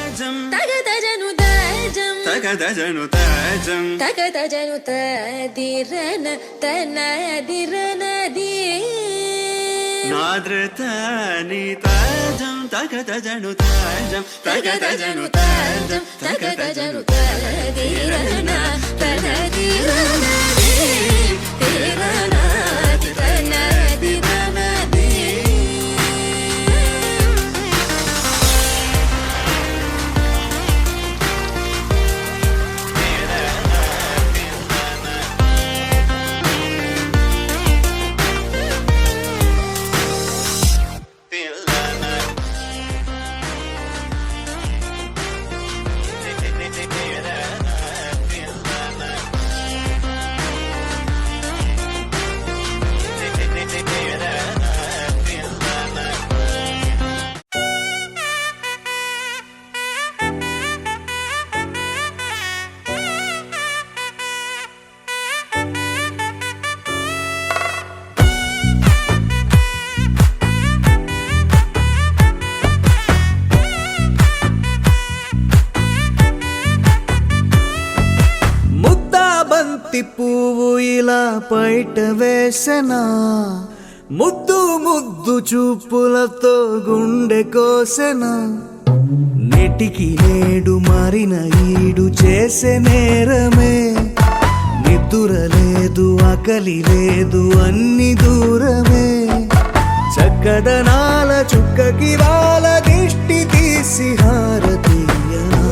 తగదజను తాజం తగదజను తదిరన తనదిరనది నాద్రతని తాజం తగదజను తాజం తగదజను తాజం తగదజను తదిరన తనదిరనది తిరనది తనదిరనది పువ్వు ఇలా బయట వేసెనా ముద్దు ముద్దు చూపులతో గుండె కోసెనా నెటికి నేడు మారిన ఈడు చేసే నేరమే నిద్ర లేదు ఆకలి లేదు అన్ని దూరమే చక్కదనాల చుక్కకి వాళ్ళ దిష్టి తీసి హారతీయనా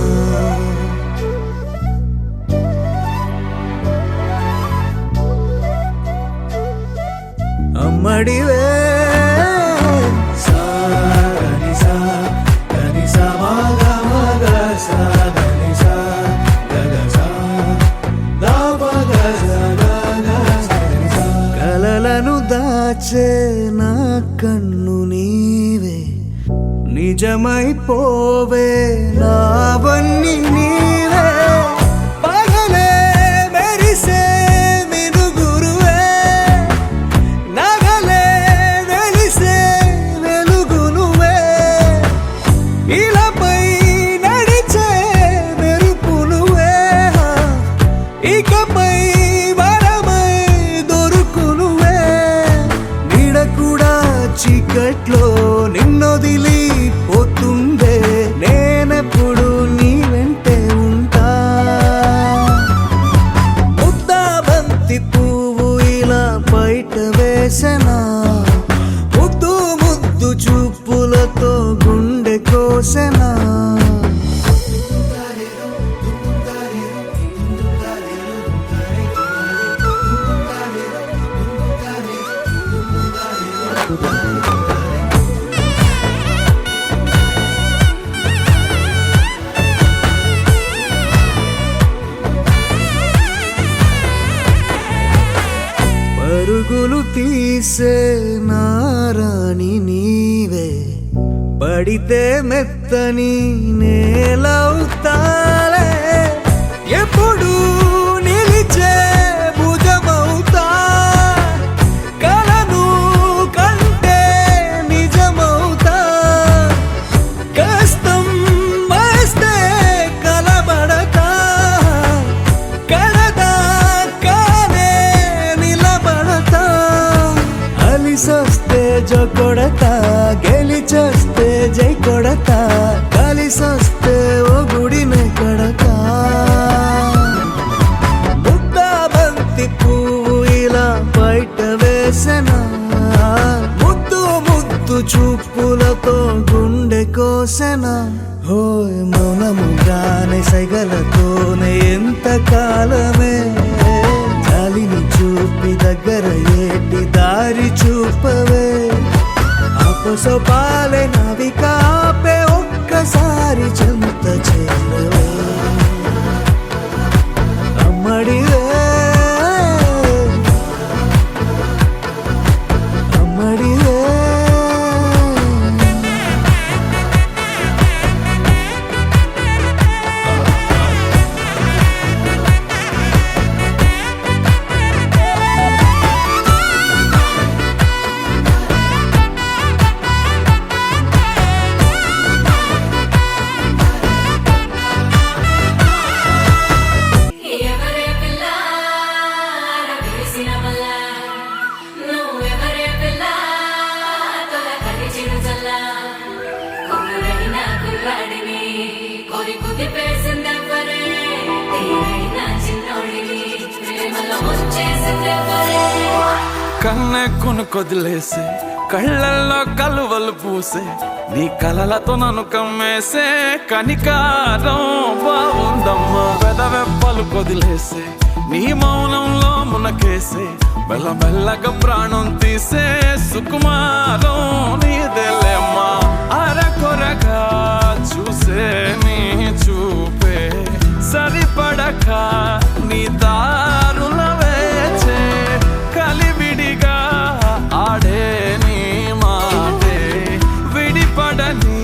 అమ్మడివే కలలను దాచే నా కన్ను నీవే నిజమైపోవే నావన్నీ నీవే పగలే మెరిసే మినుగురువే నగలే వెలిసే వెలుగు నువ్వే ఇలాపై నడిచే మెరుపు నువ్వే ఇకపై వరమై దొరుకు నువ్వే నీడ కూడా చీకట్లో నిన్నొదిలి పోతుందే నేనెప్పుడు నీ వెంటే ఉంటా ముద్దా బంతి పువ్వు ఇలా బయట వేసెనా ముద్దు ముద్దు చూపులతో గుండె కోసెనా పరుగులు తీసే నారాణి నీవే పడితే మెత్తని నేలవుతాలే ఎప్పుడు నిలిచే భుజమవుతా కలను కంటే నిజమవుతా కష్టం వస్తే కలబడతా కడదాకానే నిలబడతా అలిసొస్తే జో కొడతా గెలిచొస్తే జై కొడతా కలిసొస్తే ఓ గుడినే కడతా ముద్దా బంతి పువ్వు ఇలా బయట వేసెనా ముద్దు ముద్దు చూపులతో గుండె కోసెనా హోయ్ మౌనముగానే సైగలతోనే ఎంత కాలమే జాలిని చూపి దగ్గర ఏటి దారి చూపవే ఆపసోపాలే నావిక ఆపే ఒక్కసారి చెంత చేరవే అమ్మడివే అమ్మడివే రోజల్లా కొడురైన కుర్రాడిని కోరి కుదిపేసిందెవ్వరే తీరైన చిన్నోడిని ప్రేమలో ముంచేసిందెవ్వరే కన్నె కొదిలేసే కళ్ళల్లో కలువలు పూసే నీ కలలతో నన్ను కమ్మేసే కనికారం బాగుందమ్మా పెదవెప్పలు కొదిలేసే నీ మౌనంలో మునకేసే మెల్లమెల్లగా ప్రాణం తీసే సుకుమారం నీదేలేమ్మా అరకొరగా చూసే నీ చూపే సరిపడక నీ దారుల వేచే కలివిడిగా ఆడే నీ మాటే విడిపడని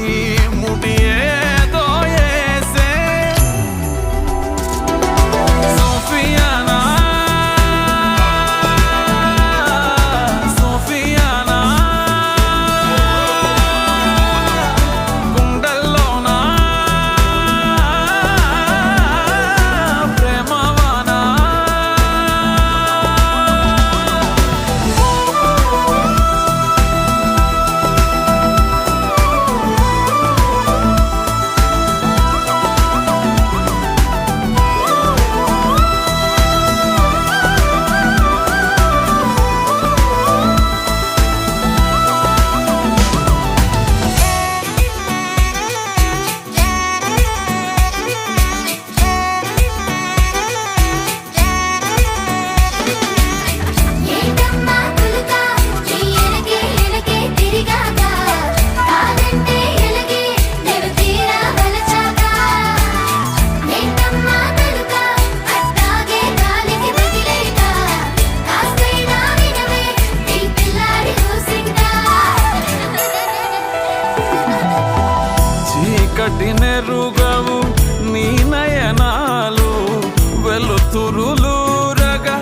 ముడియేదో ఏసే సోఫియానా సోఫియానా గుండెల్లోనా ప్రేమవానా ఏంటమ్మా తులుక నీ ఎనకే తిరిగాక కాదంటే ఎలగే నేను తీరా వలచాక ఏంటమ్మా తులుక అట్టాగే గాలికి వదిలేక కాస్తైనా వినవే నీ పిల్లాడి కూసిందా చీకటి నెరుగవు నీ నయనాలు వెలుతురులూరగా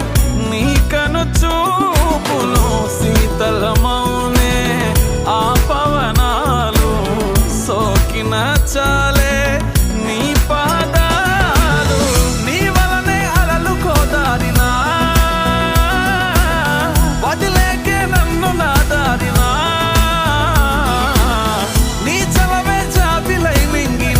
నీ కను చూపులు శీతలమౌనే ఆ పవనాలు సోకిన చాలే నీ పాదాలు నీ వలనే అలలు కోదారినా వదిలేకే నన్ను నాదారినా నీ చలవే జాబిలై మింగి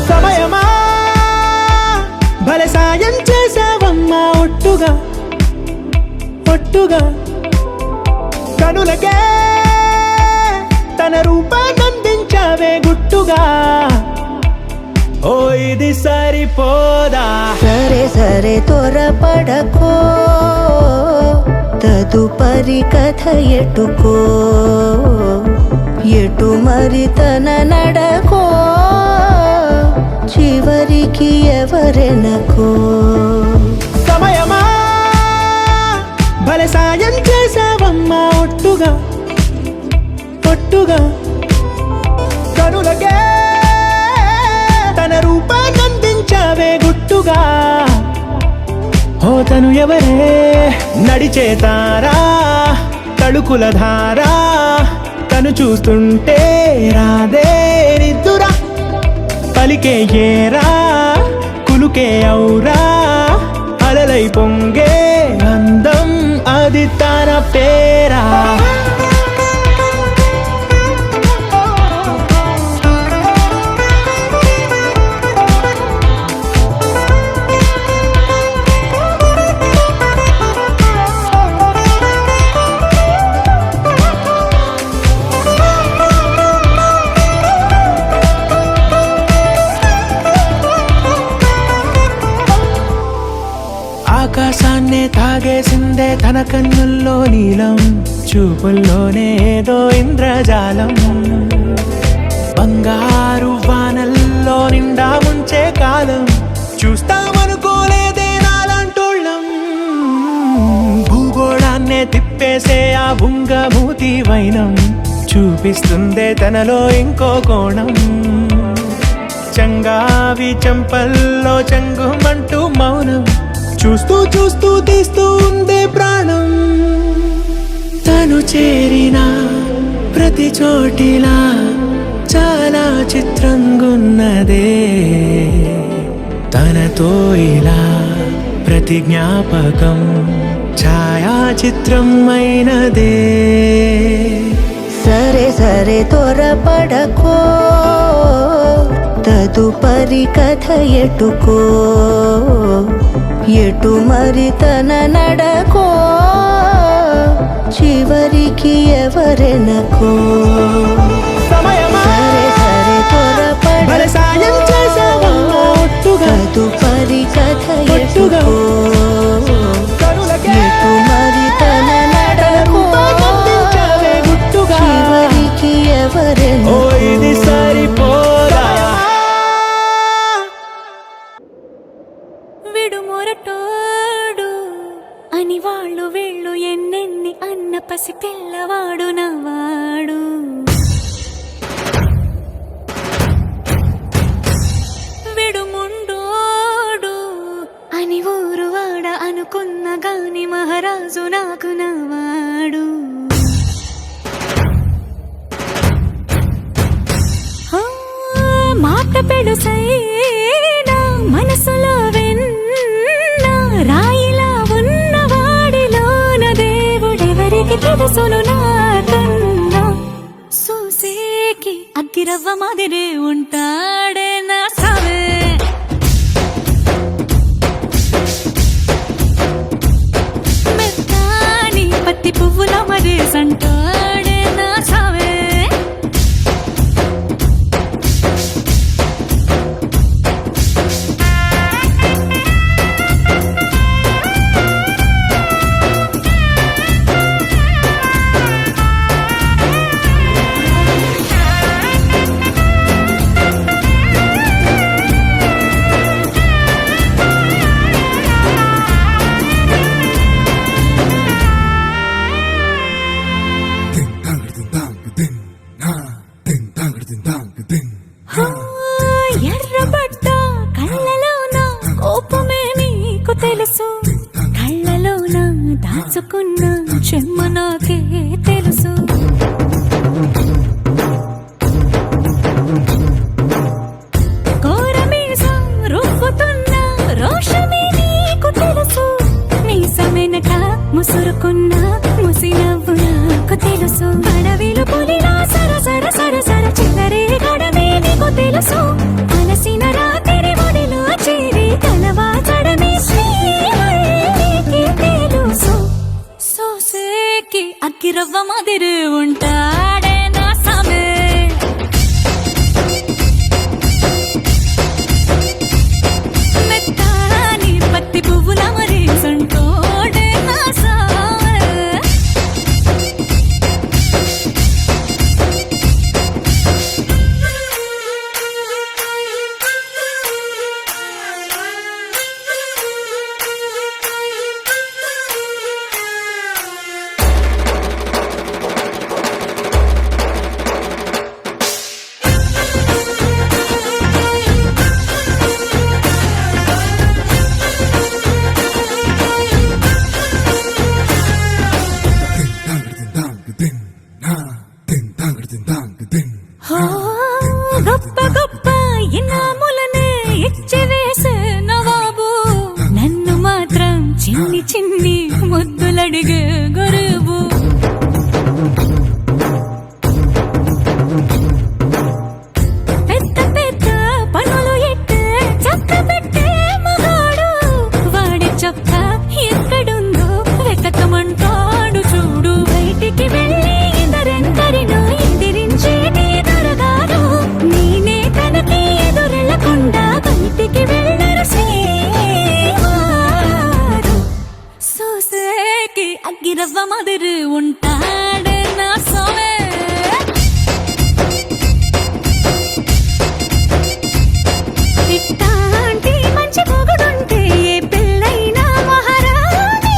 సమయమా భలే సాయం చేసావమ్మా ఒట్టుగా ఒట్టుగా కనులకే తన రూపాన్నందించావే గుట్టుగా ఓ ఇది సరిపోదా సరే సరే త్వరపడకో తదుపరి కథ ఎటుకో ఎటు మరి తన నడకో చివరికి ఎవరెనకో సమయమా భలే సాయం చేసావమ్మా ఒట్టుగా ఒట్టుగా కనులకే తన రూపాన్నందించావే గుట్టుగా ఓ తను ఎవరే నడిచే తారా తళుకుల ధారా తను చూస్తుంటే రాదే నిద్దురా పలికే ఏరా కులుకే ఔరా అలలై పొంగే అందం అది తన పేరా ఆకాశాన్నే తాగేసిందే తన కన్నుల్లో నీలం చూపుల్లోనే ఏదో ఇంద్రజాలం బంగారు వానల్లో నిండా ముంచే కాలం చూస్తామనుకోలేదే నాలంటోళ్ళం భూగోళాన్నే తిప్పేసే ఆ బుంగమూతి వైనం చూపిస్తుందే తనలో ఇంకో కోణం చంగావి చెంపల్లో చెంగుమంటూ మౌనం చూస్తూ చూస్తూ తీస్తూ ఉందే ప్రాణం తను చేరిన ప్రతి చోటిలా చాలా చిత్రంగున్నదే తనతో ఇలా ప్రతి జ్ఞాపకం ఛాయాచిత్రం అయినదే సరే సరే త్వరపడకో తదుపరి కథ ఎటుకో ఎటు మరి తన నడకో చివరికి ఎవరెనకో సమయమా సరే సరే భలే సాయం చేసావమ్మా ఒట్టుగా తదుపరి కథ ఒట్టుగా ఎటుకో కనులకే ఎటు మరి తన నడకో రూపాన్నందించావే గుట్టుగా చివరికి ఓ ఎవరెనకో ఇది సరిపోదా విడు మొరటోడు అని వాళ్ళు వీళ్ళు ఎన్నెన్ని అన్న పసి పిల్లవాడు నవ్వాడు విడు ముండోడు అని ఊరు వాడ అనుకున్న గాని మహారాజు నాకు నవ్వాడు ఆ, మాట పెడుసైనా మనసులో వెన్న రాయిలా ఉన్నవాడిలోన దేవుడెవరికి తెలుసును నాకన్నా చూసేకి అగ్గిరవ్వ మాదిరే ఉంటాడే నా సవే మెత్తాని పత్తి పువ్వుల మరేసంటాడే నా సవే ఎర్రబడ్డ కళ్ళలోన కోపమే నీకు తెలుసు కళ్ళలోన దాచుకున్న చెమ్మ నాకే తెలుసు కోరమీసం రుబ్బుతున్న రోషమే నీకు తెలుసు మీసమే ముసురుకున్న ముసి నవ్వు నాకు తెలుసు అడవిలు పులిలా సర సర సర సర చిల్లరే గడమే నీకు తెలుసు అలసిన రాత్రి ఒడిలో చేరి తలవాచడమే శ్రీవల్లికి తెలుసు సోసేకి అక్కిరవ్వ మాదిరి ఉంటాడే నా సామే మెత్తాని పత్తి పువ్వుల మరి సంటోడే నా సామే హో, గొప్ప గొప్ప ఇనాములనే ఇచ్చి వేసే నవాబు నన్ను మాత్రం చిన్ని చిన్ని ముద్దులడిగే గురువు పెద్ద పెద్ద పనులు ఎట్టే చక్క పెట్టే మగాడు వాడి చొక్క ఎక్కడుందో వెతకమంటాడు చూడు బయటికి వెళ్ళి ఇద్దరెందరినో ఎదిరించేటి దొరగారు నేనే తనకి ఎదురెళ్ళకుండా బయటికి వెళ్ళరు శ్రీవారు సోసేకి అగ్గిరవ్వ మాదిరి ఉంటాడే నా సోమే ఇట్టాంటి మంచి మొగుడుంటే ఏ పెళ్ళైనా మహారాణి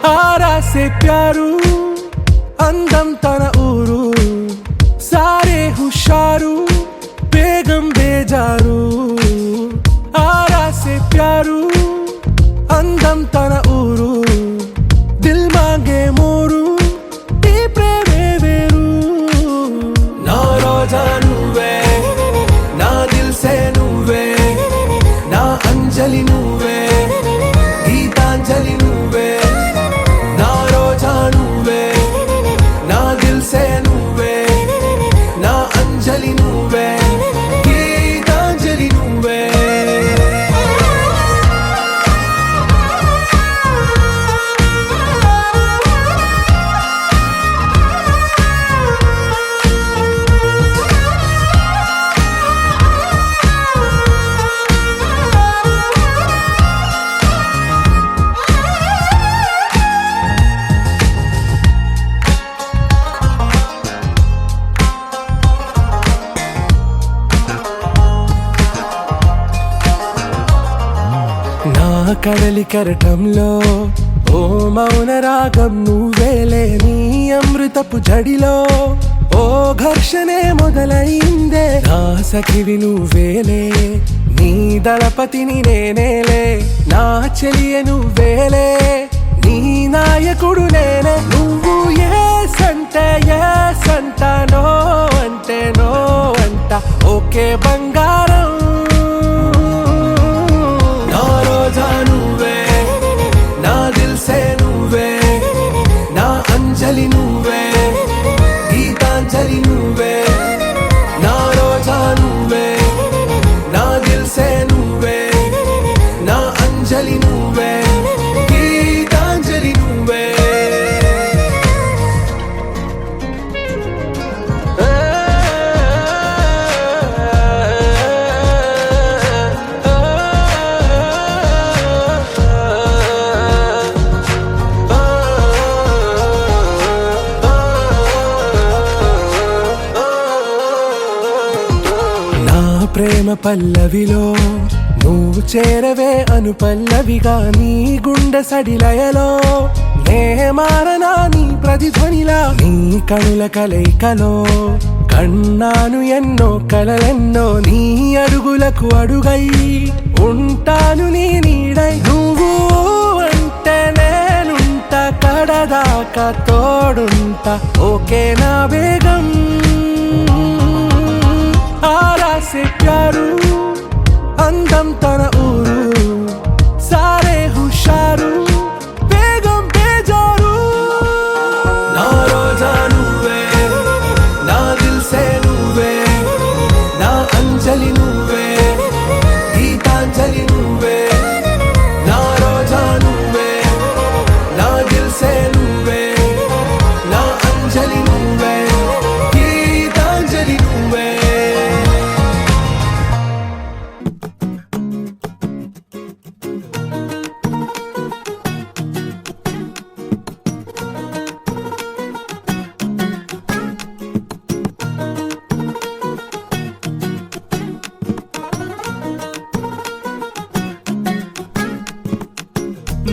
आरा से प्यारू అందం తన ఊరు సారే హుషారు బేగం బేజారు ఆరా సే ప్యారు అందం తన ఊరు దిల్ మాంగే మోరు ఈ ప్రేమే వేరు నా రోజా నువ్వే నా దిల్ సే నువ్వే నా అంజలి నువ్వే గీతాంజలి నువ్వే నా రోజా నువ్వే నా దిల్ సే నువ్వే నా అంజలి నువ్వే గీతాంజలి నువ్వే నా కడలి కరటంలో ఓ మౌన రాగం నువ్వేలే నీ అమృతపు జడిలో ఓ ఘర్షణే మొదలైందే నా సఖివి నువ్వేలే నీ దళపతిని నేనేలే నా చెలియ నువ్వేలే నీ నాయకుడు నేనే నువ్వు ఏ సంట నో అంటే నో అంట ఓకే బంగారం నా రోజా నువ్వే నా దిల్ సే నువ్వే నా అంజలి నువ్వే గీతాంజలి నువ్వే నా రోజా నువ్వే నా దిల్ సే నువ్వే నా అంజలి నువ్వే గీతాంజలి నువ్వే ప్రేమ పల్లవిలో నువ్వు చేరవే అను పల్లవిగా నీ గుండె సడిలయలో నే మారనా నీ ప్రతిధ్వనిలా నీ కనుల కలయికలో కన్నాను ఎన్నో కలలెన్నో నీ అడుగులకు అడుగై ఉంటాను నీ నీడై నువ్వు అంటే నేనుంట కడదాకా తోడుంటా ఓకే నా బేగం आरा से प्यारू అందం తన ఊరు సారే హుషారు బేగం బేజారు నా రోజా నువ్వే నా దిల్ సే నువ్వే నా అంజలి నువ్వే గీతాంజలి నువ్వే నా రోజా నువ్వే నా దిల్ సే నువ్వే నా అంజలి నువ్వే గీతాంజలి నువ్వే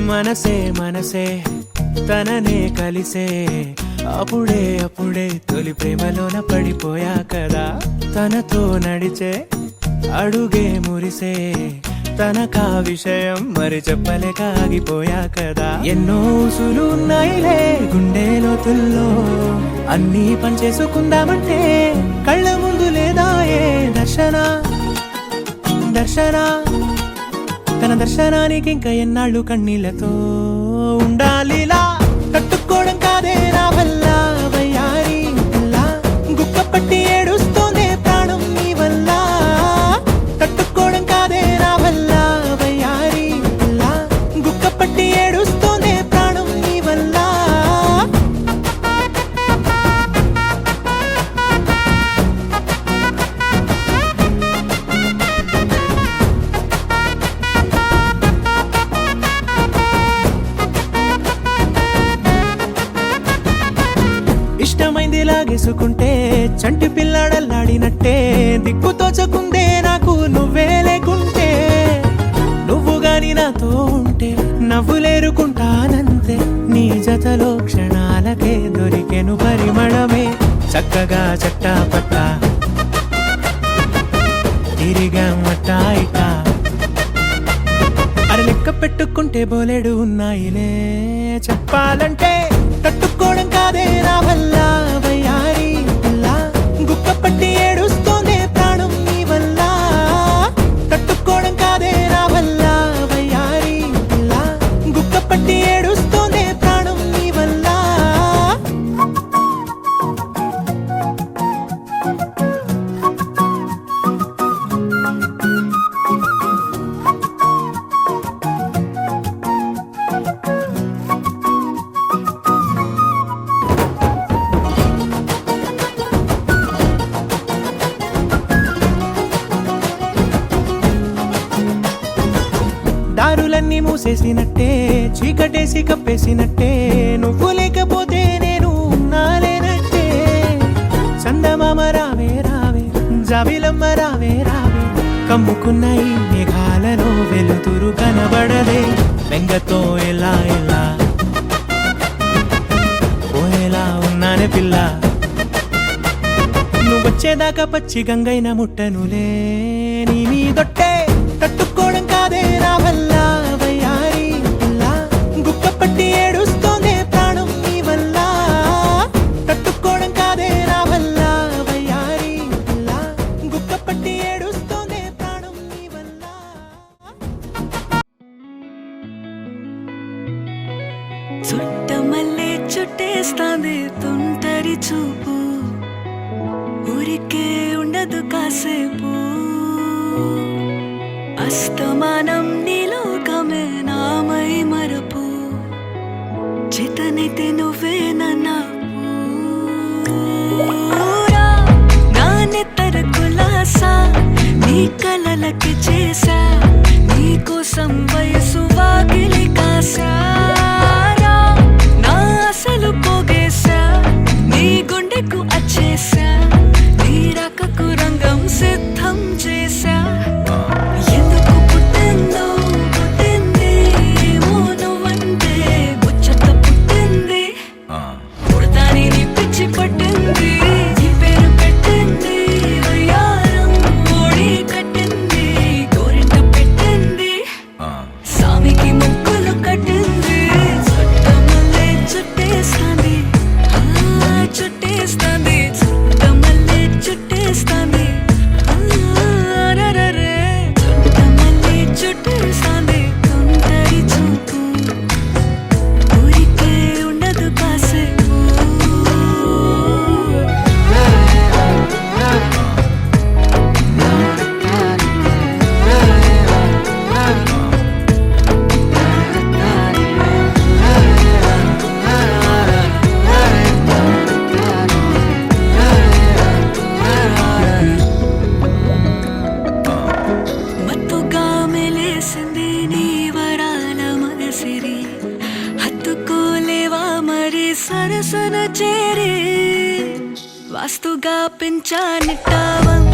మనసే మనసే తననే కలిసే అప్పుడే అప్పుడే తొలి ప్రేమలోన పడిపోయా కదా తనతో నడిచే అడుగే మురిసే తనకా విషయం మరి చెప్పలేక ఆగిపోయా కదా ఎన్నో ఊసులు ఉన్నాయిలే గుండె లోతుల్లో అన్నీ పనిచేసుకుందామంటే కళ్ళ ముందు లేదా ఏ దర్శన దర్శన తన దర్శనానికి ఇంకా ఎన్నాళ్ళు కన్నీళ్లతో ఉండాలిలా తట్టుకోవడం కాదే నా వల్ల వయ్యారి పిల్ల గుక్క పట్టి ఏడుస్తోందే ప్రాణం నీ వల్ల తట్టుకోవడం కాదే నా వల్ల వయ్యారి పిల్ల గుక్క పట్టి ఏడుస్తోందే ప్రాణం నీ వల్ల ఇష్టమైంది లాగేసుకుంటే చంటి పిల్లాడల్లాడినట్టే దిక్కు తోచకుందే నాకు నువ్వే లేకుంటే నువ్వు గాని నాతో ఉంటే నవ్వులేరుకుంటానంతే నీ జతలో క్షణాలకే దొరికెను పరిమళమే చక్కగా చట్టా పట్టా తిరిగా మట్టా ఇట అర లెక్క పెట్టుకుంటే బోలెడు ఉన్నాయిలే చెప్పాలంటే తట్టుకోవడం కాదే నా వల్ల వయ్యారి పిల్ల గుక్క పట్టి ఏడుస్తోందే ప్రాణం నీ వల్ల తట్టుకోవడం కాదే నా వల్ల వయ్యారి పిల్ల గుక్క పట్టి ఏడుస్తోందే ప్రాణం నీ వల్ల దారులన్నీ మూసేసినట్టే చీకటేసి కప్పేసినట్టే నువ్వు లేకపోతే నేను ఉన్నాలేనట్టే చందమామ రావే రావే జాబిలమ్మ రావే రావే కమ్ముకున్న ఈ మేఘాలలో వెలుతురు కనబడదే బెంగతో ఎలా ఎలా పోయేలా ఉన్నానే పిల్ల నువ్వొచ్చేదాకా పచ్చి గంగైన ముట్టనులే నీ మీదొట్టే తట్టుకోవడం కాదే నా వల్ల వయ్యారి పిల్ల గుక్క పట్టి ఏడుస్తోందే ప్రాణం నీ వల్ల తట్టుకోవడం కాదే నా వల్ల వయ్యారి పిల్ల గుక్క పట్టి ఏడుస్తోందే ప్రాణం నీ వల్ల చుట్టమల్లే చుట్టేస్తాంది తుంటరి చూపు ఊరికే ఉండదు కాసేపు అస్తమానం నీలోకమే నామై మరపు చేతనైతే నువ్వే నన్నా నా నెత్తర కులాసా నీ కలలకి చేసా నీ కోసం వయసు వాకిలి కాసా నా అసలు పోగేసా నీ గుండెకు అచ్చేసా నీ రకకు రంగం సిద్ధం చేసా మస్తుగా పెంచానిట్టావం